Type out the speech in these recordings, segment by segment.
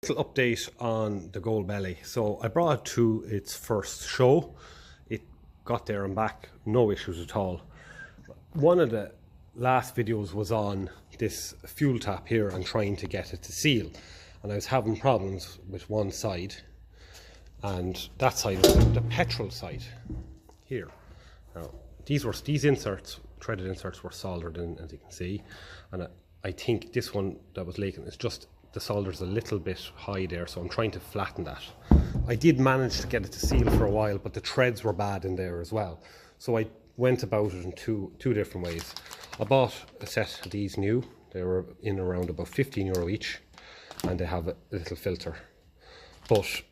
Little update on the gold belly. So I brought it to its first show. It got there and back, no issues at all. One of the last videos was on this fuel tap here and trying to get it to seal, and I was having problems with one side, and that side was the petrol side here. Now these inserts, threaded inserts, were soldered in, as you can see, and I think this one that was leaking is just the solder's a little bit high there, so I'm trying to flatten that. I did manage to get it to seal for a while, but the threads were bad in there as well, so I went about it in two different ways. I bought a set of these new. They were in around about €15 each, and they have a little filter. But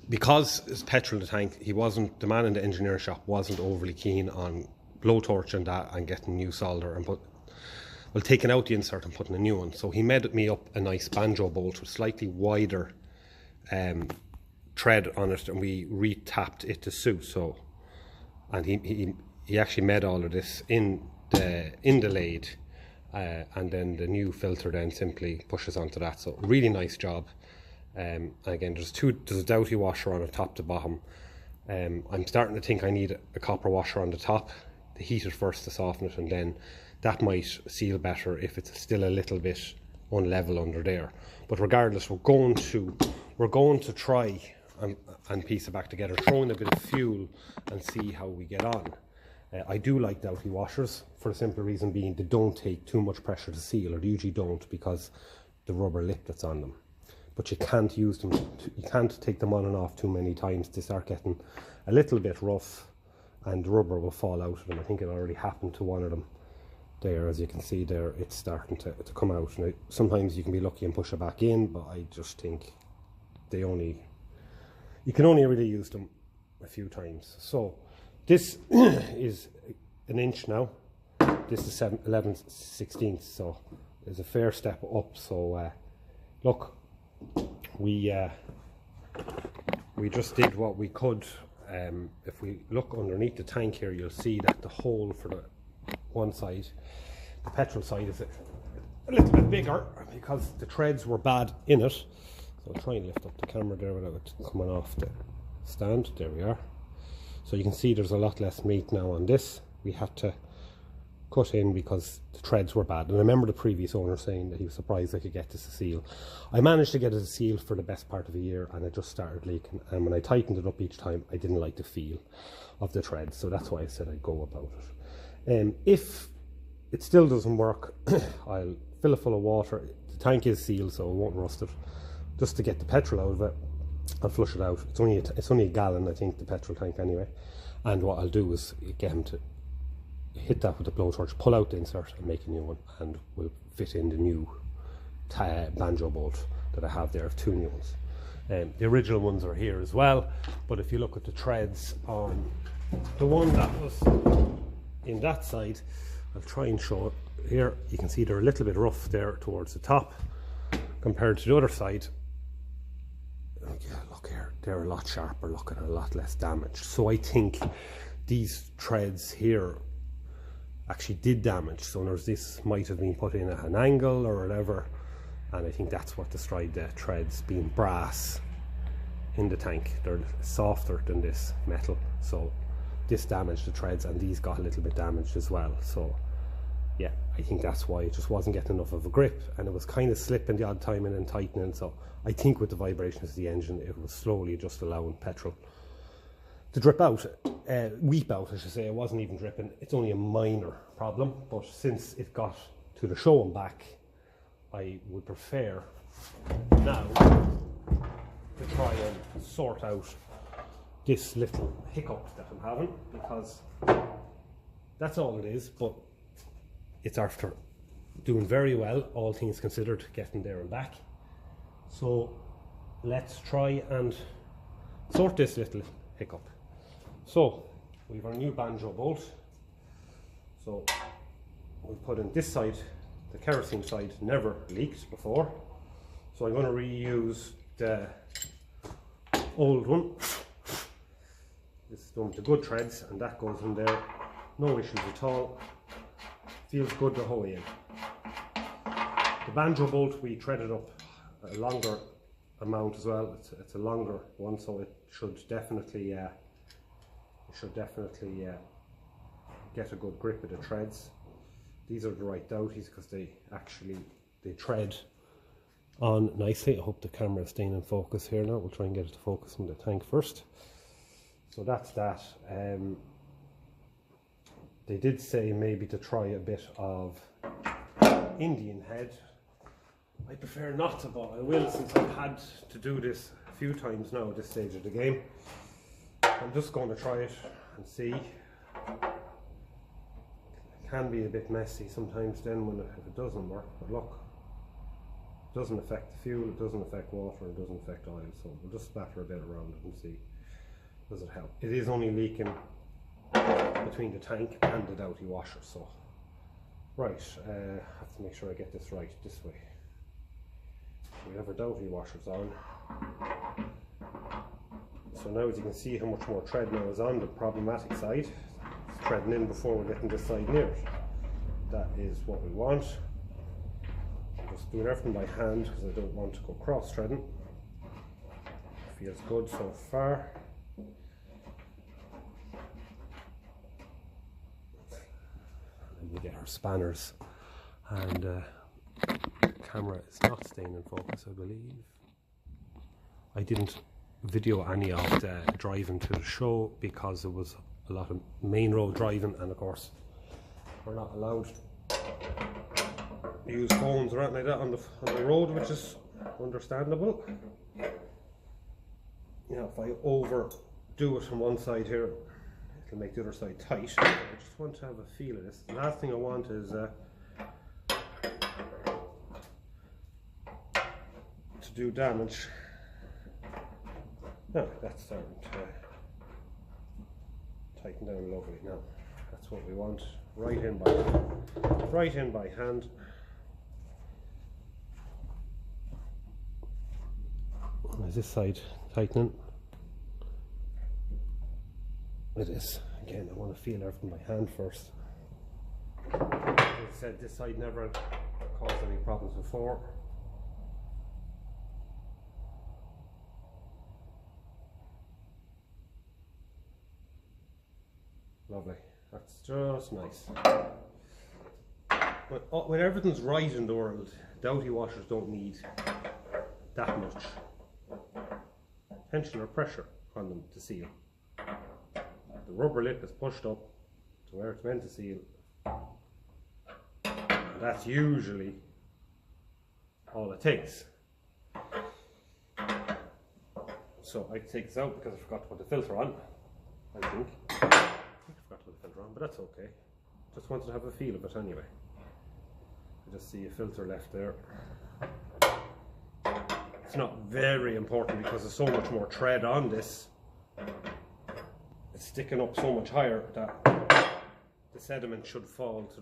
because it's petrol in the tank, the man in the engineering shop wasn't overly keen on blowtorch and that and getting new solder and taking out the insert and putting a new one. So he made me up a nice banjo bolt with slightly wider thread on it, and we re-tapped it to suit. So, and he actually made all of this in the lathe, and then the new filter then simply pushes onto that. So really nice job. And again, there's a Doughty washer on the top to bottom. I'm starting to think I need a copper washer on the top to heat it first to soften it, and then that might seal better if it's still a little bit unlevel under there. But regardless, we're going to try and piece it back together, throw in a bit of fuel and see how we get on. I do like Doughty washers for the simple reason being they don't take too much pressure to seal, or they usually don't, because the rubber lip that's on them. But you can't use them, you can't take them on and off too many times. They start getting a little bit rough and the rubber will fall out of them. I think it already happened to one of them there. As you can see there, it's starting to come out. Now, sometimes you can be lucky and push it back in, but I just think you can only really use them a few times. So this is an inch now. This is 11/16, so there's a fair step up. So look, we just did what we could. If we look underneath the tank here, you'll see that the hole for the one side, the petrol side, is a little bit bigger because the threads were bad in it. So I'll try and lift up the camera there without it coming off the stand. There we are. So you can see there's a lot less meat now on this. We had to cut in because the threads were bad, and I remember the previous owner saying that he was surprised I could get this to seal. I managed to get it to seal for the best part of a year, and it just started leaking, and when I tightened it up each time I didn't like the feel of the threads, so that's why I said I'd go about it. If it still doesn't work, I'll fill it full of water. The tank is sealed so it won't rust it, just to get the petrol out of it. I'll flush it out. It's only a gallon, I think, the petrol tank anyway, and what I'll do is get him to hit that with the blowtorch, pull out the insert and make a new one, and we'll fit in the new banjo bolt that I have there, of two new ones. The original ones are here as well, but if you look at the threads on the one that was in that side, I'll try and show it here. You can see they're a little bit rough there towards the top compared to the other side. Yeah, look here, they're a lot sharper, look at a lot less damage. So I think these threads here actually did damage. So this might have been put in at an angle or whatever, and I think that's what destroyed the threads, being brass in the tank. They're softer than this metal, so this damaged the threads, and these got a little bit damaged as well. So yeah, I think that's why it just wasn't getting enough of a grip, and it was kind of slipping the odd time and then tightening. So I think with the vibrations of the engine, it was slowly just allowing petrol to drip out, weep out I should say. It wasn't even dripping. It's only a minor problem, but since it got to the show and back, I would prefer now to try and sort out this little hiccup that I'm having, because that's all it is. But it's after doing very well, all things considered, getting there and back. So let's try and sort this little hiccup. So we've our new banjo bolt. So we put in this side, the kerosene side never leaked before, so I'm going to reuse the old one. This is done with the good threads, and that goes in there, no issues at all. Feels good the whole way in. The banjo bolt we threaded up a longer amount as well. It's a longer one, so it should definitely get a good grip of the treads. These are the right Doughties because they tread on nicely. I hope the camera is staying in focus here now. We'll try and get it to focus on the tank first. So that's that. They did say maybe to try a bit of Indian head. I prefer not to, but I will, since I've had to do this a few times now at this stage of the game. I'm just going to try it and see. It can be a bit messy sometimes then if it doesn't work, but look, it doesn't affect the fuel, it doesn't affect water, it doesn't affect oil, so we'll just spatter a bit around it and see, does it help. It is only leaking between the tank and the Doughty washer, so right, I have to make sure I get this right this way. We have our Doughty washers on. So now, as you can see, how much more tread now is on the problematic side. It's treading in before we're getting this side near it. That is what we want. I'm just doing everything by hand because I don't want to go cross threading. Feels good so far. And we get our spanners, and the camera is not staying in focus, I believe. I didn't video any of the driving to the show because there was a lot of main road driving, and of course we're not allowed to use phones or anything like that on the road, which is understandable. You know, if I overdo it on one side here, it'll make the other side tight. I just want to have a feel of this. The last thing I want is to do damage. No, that's starting to tighten down lovely now. That's what we want. Right in by hand. Is this side tightening? It is. Again, I want to feel everything by hand first. As I said, this side never caused any problems before. Lovely. That's just nice. But when everything's right in the world, Doughty washers don't need that much tension or pressure on them to seal. The rubber lip is pushed up to where it's meant to seal. And that's usually all it takes. So I take this out because I forgot to put the filter on, I think. I forgot to put the filter on, but that's okay. Just wanted to have a feel of it anyway. I just see a filter left there. It's not very important because there's so much more tread on this. It's sticking up so much higher that the sediment should fall to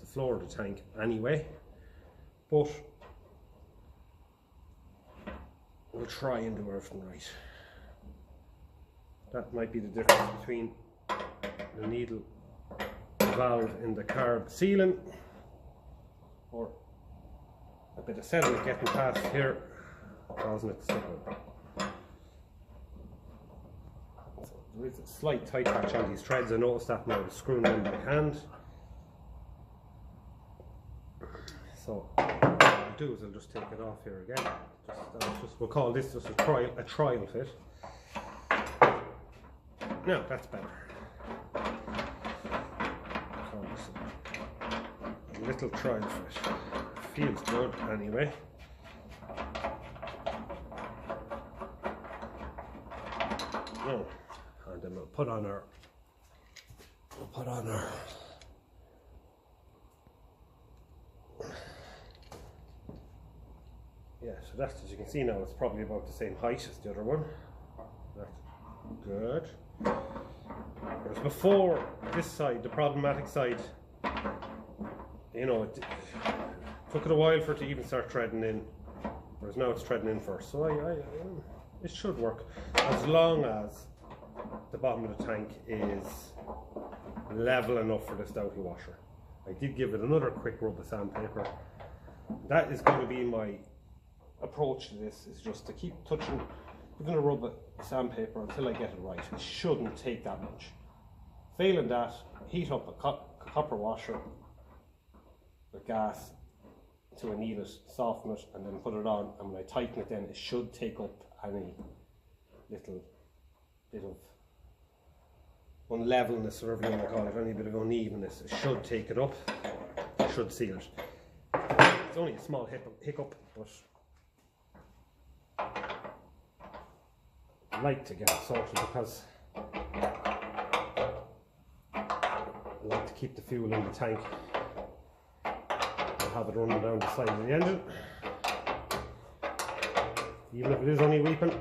the floor of the tank anyway. But we'll try and do everything right. That might be the difference between the needle valve in the carb sealing or a bit of sediment getting past here, causing it to stick up. So there is a slight tight patch on these threads. I noticed that when I was screwing them by hand. So what I'll do is I'll just take it off here again. We'll call this just a trial fit. No, that's better. A little trial fit. Feels good anyway. Oh, and then we'll put on our yeah, so that's, as you can see now, it's probably about the same height as the other one. That's good. Whereas before, this side, the problematic side, you know, it took it a while for it to even start treading in, whereas now it's treading in first. So it should work as long as the bottom of the tank is level enough for this Doughty washer. I did give it another quick rub of sandpaper. That is going to be my approach to this is just to keep touching. I'm going to rub a sandpaper until I get it right. It shouldn't take that much. Failing that, heat up a copper washer with gas to anneal it, soften it, and then put it on. And when I tighten it, then it should take up any little bit of unlevelness, or whatever you want to call it, any bit of unevenness. It should take it up. It should seal it. It's only a small hiccup, but I like to get it sorted because I like to keep the fuel in the tank and have it running down the side of the engine, even if it is only weeping.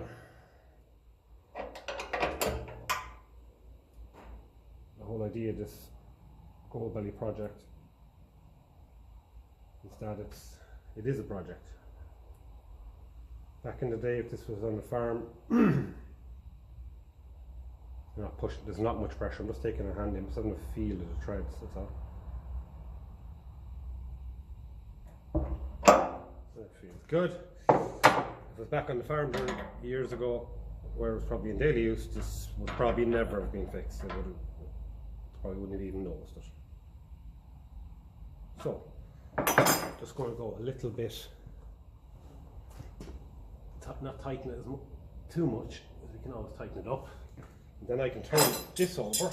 The whole idea of this gold belly project is that it is a project. Back in the day, if this was on the farm, you're not pushing, there's not much pressure. I'm just taking a hand in, just having a feel of the threads, that's all. So it feels good. If it was back on the farm years ago, where it was probably in daily use, this would probably never have been fixed. It probably wouldn't have even noticed it. So, just going to go a little bit, not tighten it too much, because we can always tighten it up. And then I can turn this over,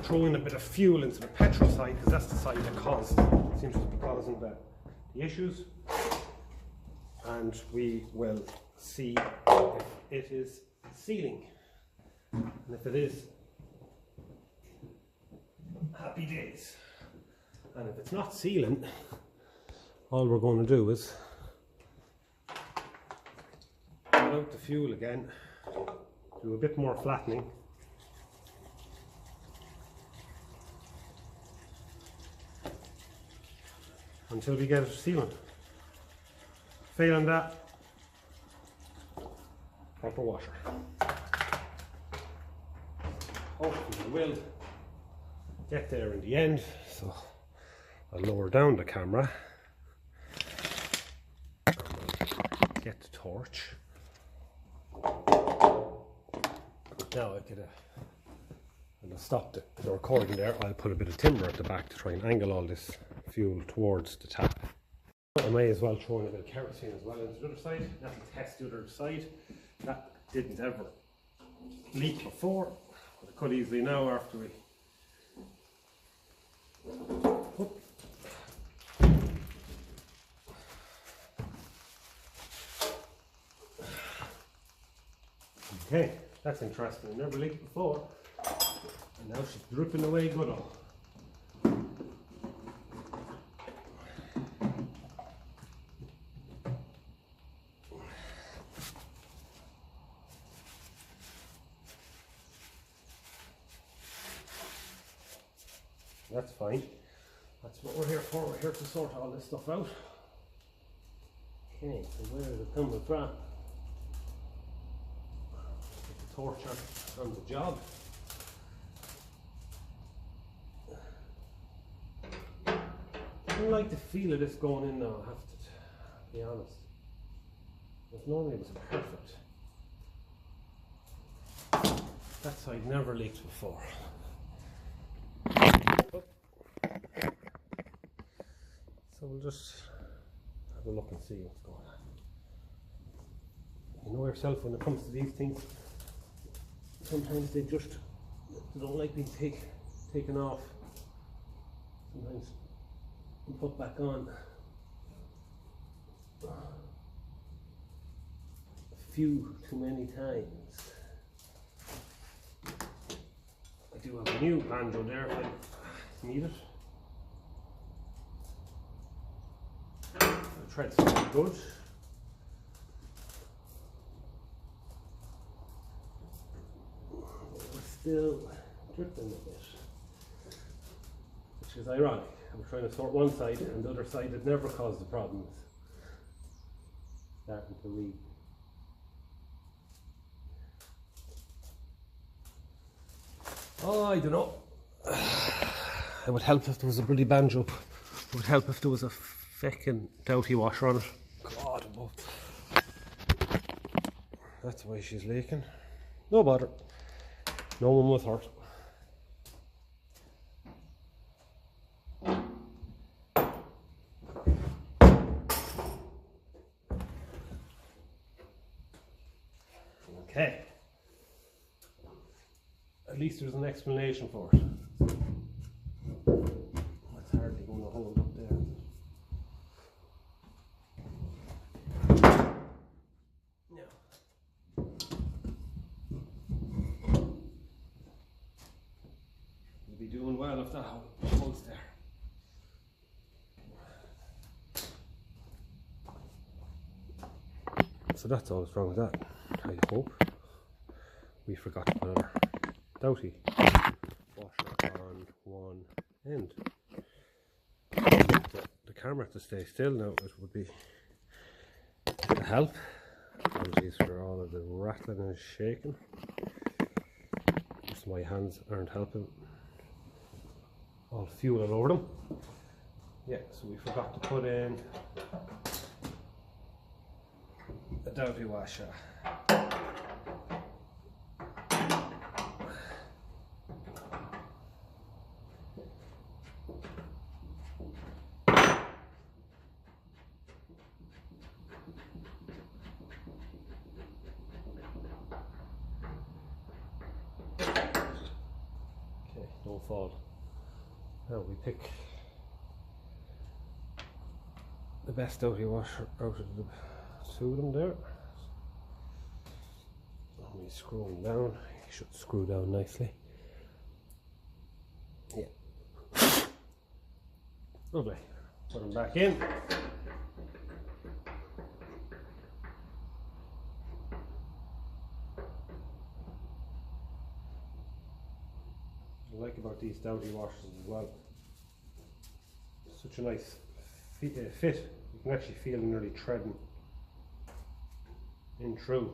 throw in a bit of fuel into the petrol side, because that's the side that seems to be causing the issues. And we will see if it is sealing. And if it is, happy days. And if it's not sealing, all we're going to do is put out the fuel again, do a bit more flattening, until we get it sealing. Failing that, proper washer. Hopefully we will get there in the end. So I'll lower down the camera, get the torch. Now I get and I'll stop the recording there. I'll put a bit of timber at the back to try and angle all this fuel towards the tap. I may as well throw in a bit of kerosene as well into the other side. That'll test the other side. That didn't ever leak before, but it could easily now after we Okay, that's interesting. It never leaked before, and now she's dripping away good all. That's fine. That's what we're here for. We're here to sort all this stuff out. Okay, so where is it coming from? Get the torch on the job. I don't like the feel of this going in now, I have to be honest. Because normally it was perfect. That side never leaked before. So we'll just have a look and see what's going on. You know yourself, when it comes to these things, sometimes they don't like being taken off. Sometimes and put back on. A few too many times. I do have a new banjo there if I need it. The thread's pretty good. We're still dripping a bit, which is ironic. I'm trying to sort one side, and the other side that never caused the problems starting to leak. Oh, I don't know. It would help if there was a bloody banjo. It would help if there was a feckin' doughty washer on it. God above. That's why she's leaking. No bother. No one was hurt. Okay. At least there's an explanation for it. That's hardly going to hold up there. You'll be doing well if that holds there. So that's all that's wrong with that, I hope. We forgot to put our doughty washer on one end. The camera to stay still now, it would be a help. Apologies for all of the rattling and shaking. Just my hands aren't helping. All fuel all over them. Yeah, so we forgot to put in a doughty washer. Don't fall. Now we pick the best doughty washer out of the two of them there. And we screw them down. You should screw down nicely. Yeah. Lovely. Put them back in. What I like about these doughty washers as well, such a nice fit. You can actually feel them nearly threading in through.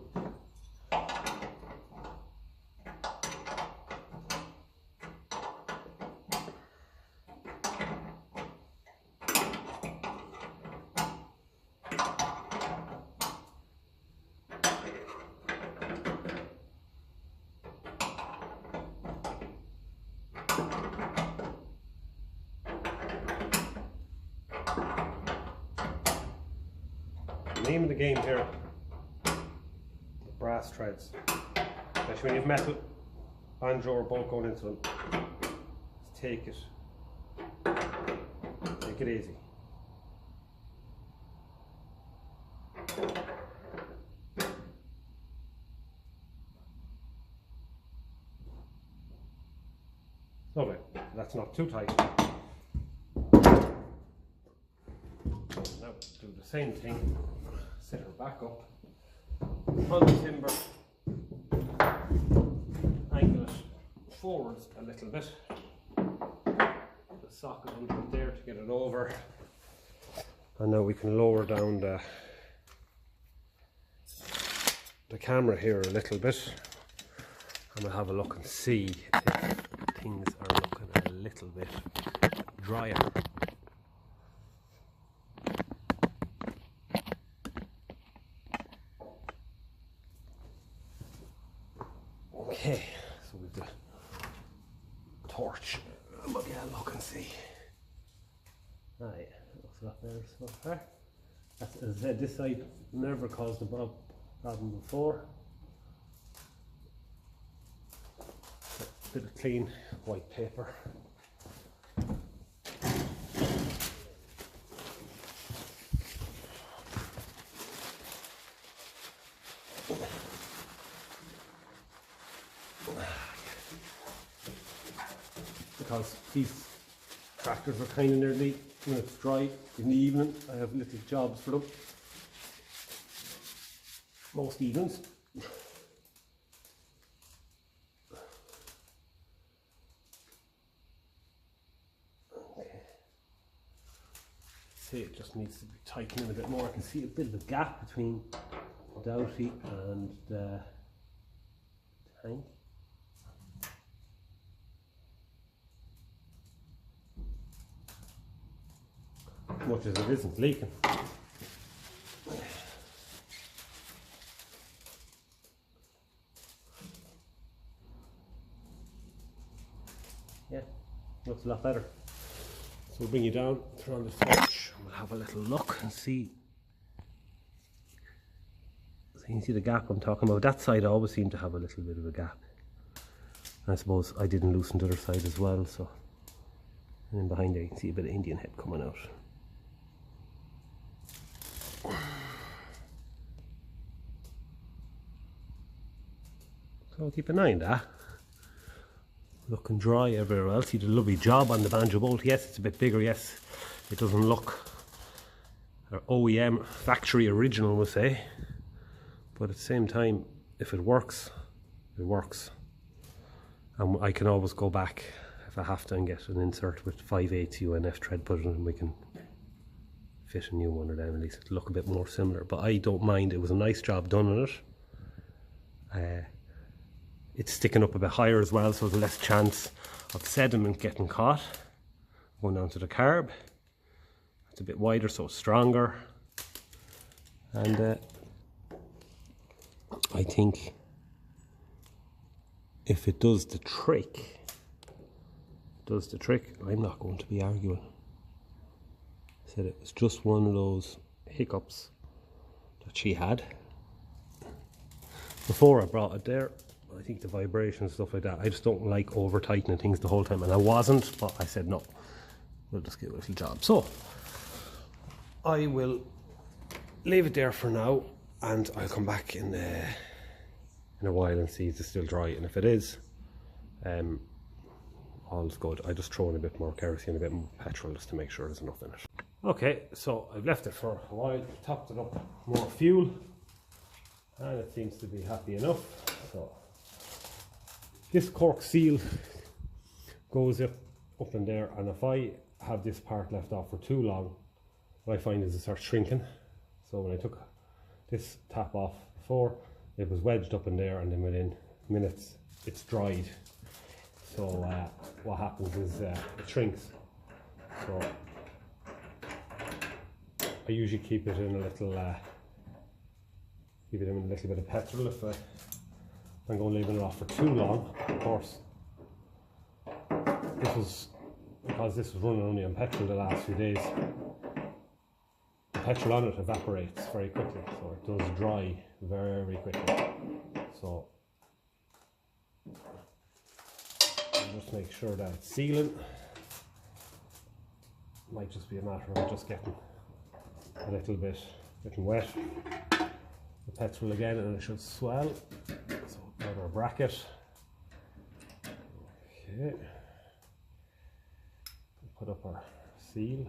The name of the game here, the brass threads, especially when you have metal, banjo or bolt going into them, just take it easy. Lovely, that's not too tight. Now do the same thing. Set her back up on the timber, angle it forwards a little bit, the socket under it there to get it over, and now we can lower down the camera here a little bit, and we'll have a look and see if things are looking a little bit drier. Okay, so we've the torch. Look and see. Right, looks a lot better so far. As I said, this side never caused a problem before. A bit of clean white paper. Because these tractors are kind of nearly, when it's dry in the evening, I have little jobs for them. Most evenings. Okay. See, it just needs to be tightened in a bit more. I can see a bit of a gap between the doughty and the tank. much as it isn't leaking. Yeah, looks a lot better. So we'll bring you down, turn on the torch, and we'll have a little look and see. So you can see the gap I'm talking about. That side always seemed to have a little bit of a gap. And I suppose I didn't loosen the other side as well, so. And then behind there you can see a bit of Indian head coming out. So keep an eye on that. Looking dry everywhere else. You did a lovely job on the banjo bolt. Yes, it's a bit bigger. Yes, it doesn't look OEM factory original, we'll say. But at the same time, if it works, it works. And I can always go back if I have to and get an insert with 5/8 UNF thread put in, and we can fit a new one or them. At least it'll look a bit more similar. But I don't mind. It was a nice job done on it. It's sticking up a bit higher as well, so there's less chance of sediment getting caught going down to the carb. It's a bit wider, so it's stronger. And I think if it does the trick, I'm not going to be arguing. I said it was just one of those hiccups that she had before I brought it there. I think the vibration and stuff like that, I just don't like over tightening things the whole time, and I wasn't, but I said no, we'll just give it a little job. So I will leave it there for now, and I'll come back in a while and see if it's still dry, and if it is, all's good. I just throw in a bit more kerosene, a bit more petrol, just to make sure there's enough in it. Okay, so I've left it for a while, topped it up, more fuel, and it seems to be happy enough. So this cork seal goes up in there, and if I have this part left off for too long, what I find is it starts shrinking. So when I took this tap off before, it was wedged up in there, and then within minutes it's dried. So what happens is it shrinks. So I usually keep it in a little bit of petrol if I'm going leaving it off for too long. Of course, because this was running only on petrol the last few days, the petrol on it evaporates very quickly, so it does dry very, very quickly. So just make sure that it's sealing. Might just be a matter of just getting a little bit wet. The petrol again, and it should swell. So out our bracket. Okay. Put up our seal.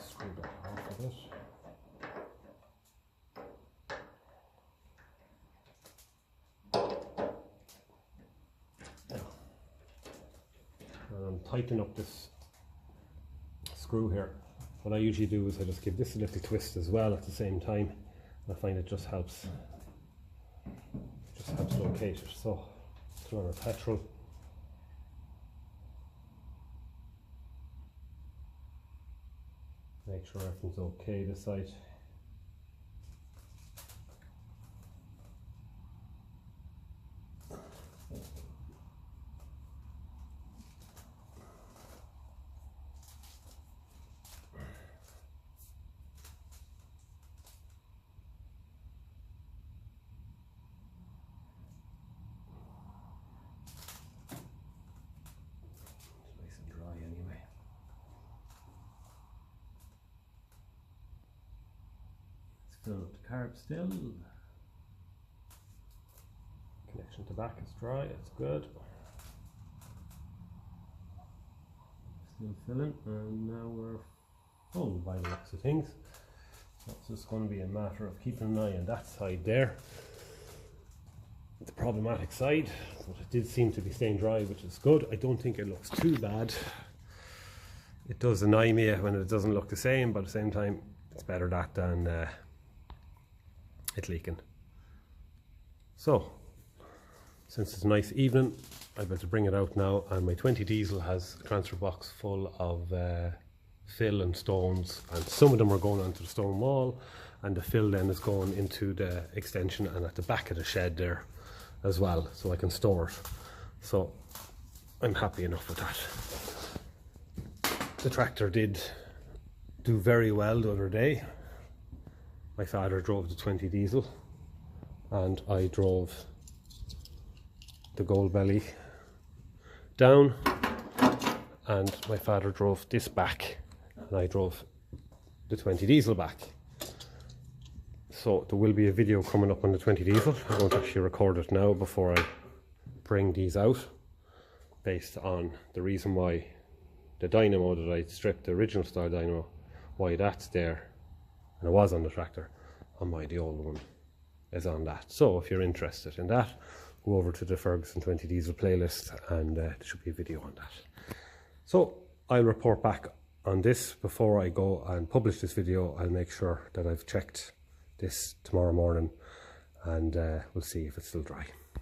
Screw that off a bit. And I'm tightening up this screw here. What I usually do is I just give this a little twist as well at the same time. I find it just helps locate it. So throw on our petrol. Make sure everything's okay this side. Fill up the carb still. Connection to back is dry, it's good. Still filling, and now we're full by the looks of things. So it's just going to be a matter of keeping an eye on that side there, the problematic side. But it did seem to be staying dry, which is good. I don't think it looks too bad. It does annoy me when it doesn't look the same, but at the same time, it's better that than it leaking. So since it's a nice evening, I better bring it out now. And my 20 diesel has a transfer box full of fill and stones, and some of them are going onto the stone wall, and the fill then is going into the extension and at the back of the shed there as well, so I can store it. So I'm happy enough with that. The tractor did do very well the other day. My father drove the 20 diesel and I drove the gold belly down, and my father drove this back and I drove the 20 diesel back. So there will be a video coming up on the 20 diesel. I won't actually record it now before I bring these out, based on the reason why the dynamo that I stripped, the original style dynamo, why that's there and it was on the tractor, and why the old one is on that. So if you're interested in that, go over to the Ferguson 20 diesel playlist and there should be a video on that. So I'll report back on this before I go and publish this video. I'll make sure that I've checked this tomorrow morning, and we'll see if it's still dry.